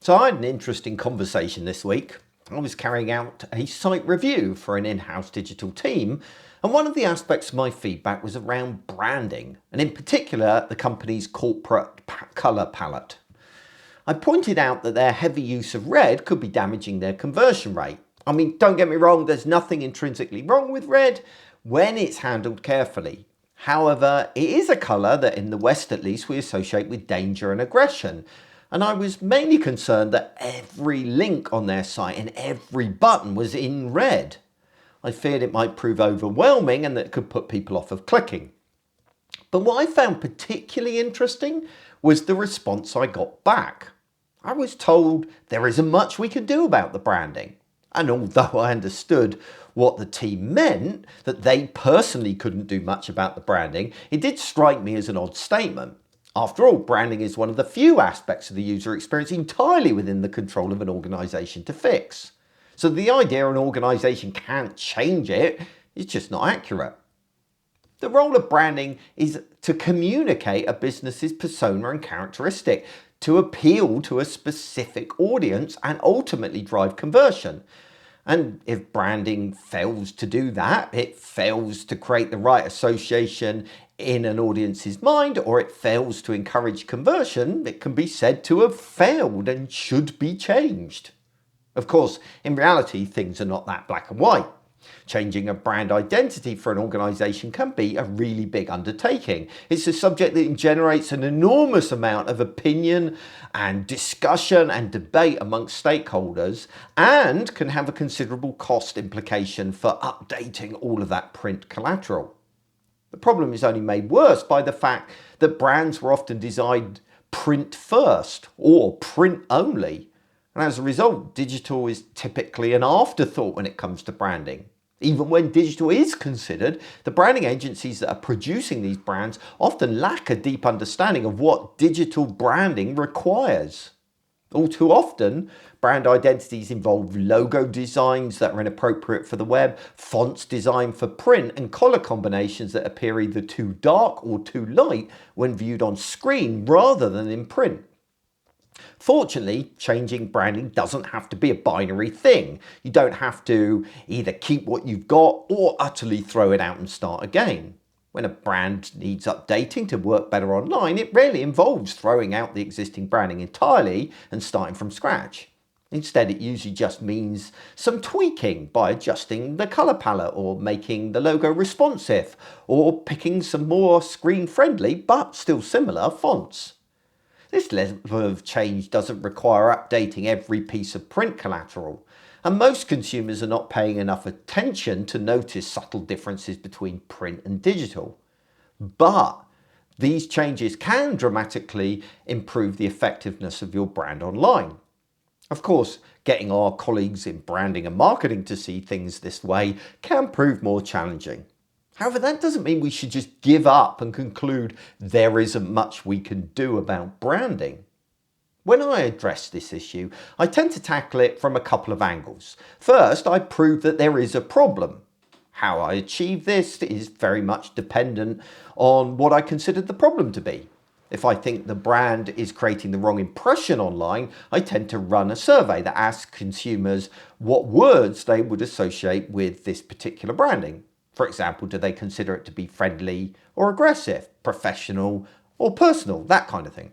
So I had an interesting conversation this week. I was carrying out a site review for an in-house digital team, and one of the aspects of my feedback was around branding, and in particular the company's corporate colour palette. I pointed out that their heavy use of red could be damaging their conversion rate. I mean, don't get me wrong, there's nothing intrinsically wrong with red when it's handled carefully. However, it is a colour that in the West at least we associate with danger and aggression. And I was mainly concerned that every link on their site and every button was in red. I feared it might prove overwhelming and that it could put people off of clicking. But what I found particularly interesting was the response I got back. I was told there isn't much we can do about the branding. And although I understood what the team meant, that they personally couldn't do much about the branding, it did strike me as an odd statement. After all, branding is one of the few aspects of the user experience entirely within the control of an organisation to fix. So the idea an organisation can't change it is just not accurate. The role of branding is to communicate a business's persona and characteristic, to appeal to a specific audience and ultimately drive conversion. And if branding fails to do that, it fails to create the right association in an audience's mind, or it fails to encourage conversion, it can be said to have failed and should be changed. Of course, in reality, things are not that black and white. Changing a brand identity for an organisation can be a really big undertaking. It's a subject that generates an enormous amount of opinion and discussion and debate amongst stakeholders, and can have a considerable cost implication for updating all of that print collateral. The problem is only made worse by the fact that brands were often designed print first or print only. And as a result, digital is typically an afterthought when it comes to branding. Even when digital is considered, the branding agencies that are producing these brands often lack a deep understanding of what digital branding requires. All too often, brand identities involve logo designs that are inappropriate for the web, fonts designed for print, and colour combinations that appear either too dark or too light when viewed on screen rather than in print. Fortunately, changing branding doesn't have to be a binary thing. You don't have to either keep what you've got or utterly throw it out and start again. When a brand needs updating to work better online, it rarely involves throwing out the existing branding entirely and starting from scratch. Instead, it usually just means some tweaking by adjusting the colour palette or making the logo responsive or picking some more screen-friendly but still similar fonts. This level of change doesn't require updating every piece of print collateral, and most consumers are not paying enough attention to notice subtle differences between print and digital. But these changes can dramatically improve the effectiveness of your brand online. Of course, getting our colleagues in branding and marketing to see things this way can prove more challenging. However, that doesn't mean we should just give up and conclude there isn't much we can do about branding. When I address this issue, I tend to tackle it from a couple of angles. First, I prove that there is a problem. How I achieve this is very much dependent on what I consider the problem to be. If I think the brand is creating the wrong impression online, I tend to run a survey that asks consumers what words they would associate with this particular branding. For example, do they consider it to be friendly or aggressive, professional or personal, that kind of thing.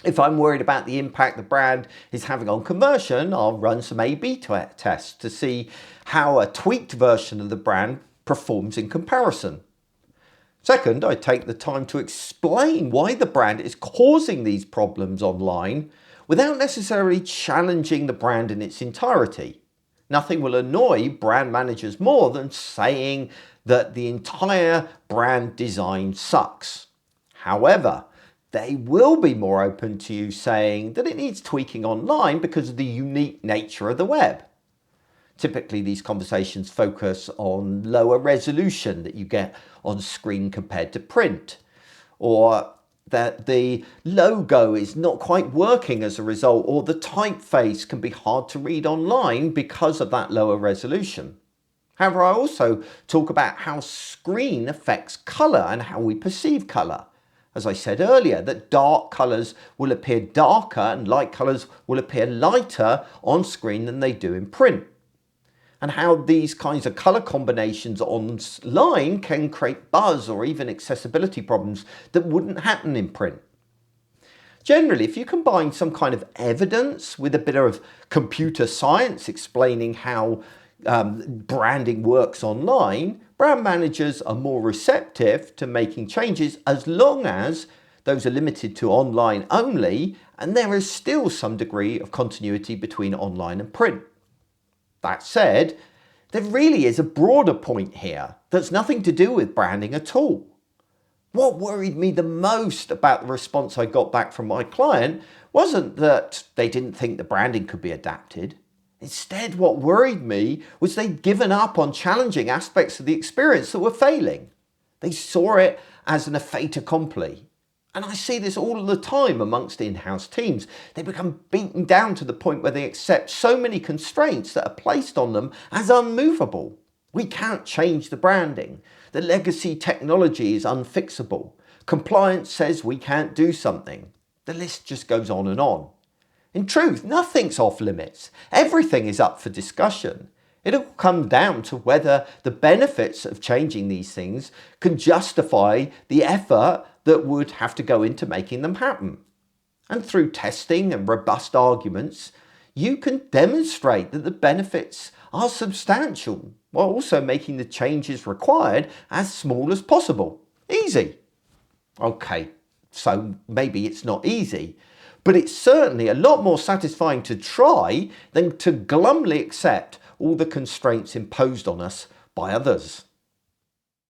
If I'm worried about the impact the brand is having on conversion, I'll run some A/B tests to see how a tweaked version of the brand performs in comparison. Second, I take the time to explain why the brand is causing these problems online without necessarily challenging the brand in its entirety. Nothing will annoy brand managers more than saying that the entire brand design sucks. However, they will be more open to you saying that it needs tweaking online because of the unique nature of the web. Typically, these conversations focus on lower resolution that you get on screen compared to print, or that the logo is not quite working as a result, or the typeface can be hard to read online because of that lower resolution. However, I also talk about how screen affects colour and how we perceive colour. as I said earlier, that dark colours will appear darker and light colours will appear lighter on screen than they do in print. And how these kinds of colour combinations online can create buzz or even accessibility problems that wouldn't happen in print. Generally, if you combine some kind of evidence with a bit of computer science explaining how branding works online, brand managers are more receptive to making changes as long as those are limited to online only and there is still some degree of continuity between online and print. That said, there really is a broader point here that's nothing to do with branding at all. What worried me the most about the response I got back from my client wasn't that they didn't think the branding could be adapted. Instead, what worried me was they'd given up on challenging aspects of the experience that were failing. They saw it as an fait accompli. And I see this all the time amongst in-house teams. They become beaten down to the point where they accept so many constraints that are placed on them as unmovable. We can't change the branding. The legacy technology is unfixable. Compliance says we can't do something. The list just goes on and on. In truth, nothing's off limits. Everything is up for discussion. It'll come down to whether the benefits of changing these things can justify the effort that would have to go into making them happen. And through testing and robust arguments, you can demonstrate that the benefits are substantial while also making the changes required as small as possible. Easy. Okay, so maybe it's not easy, but it's certainly a lot more satisfying to try than to glumly accept all the constraints imposed on us by others.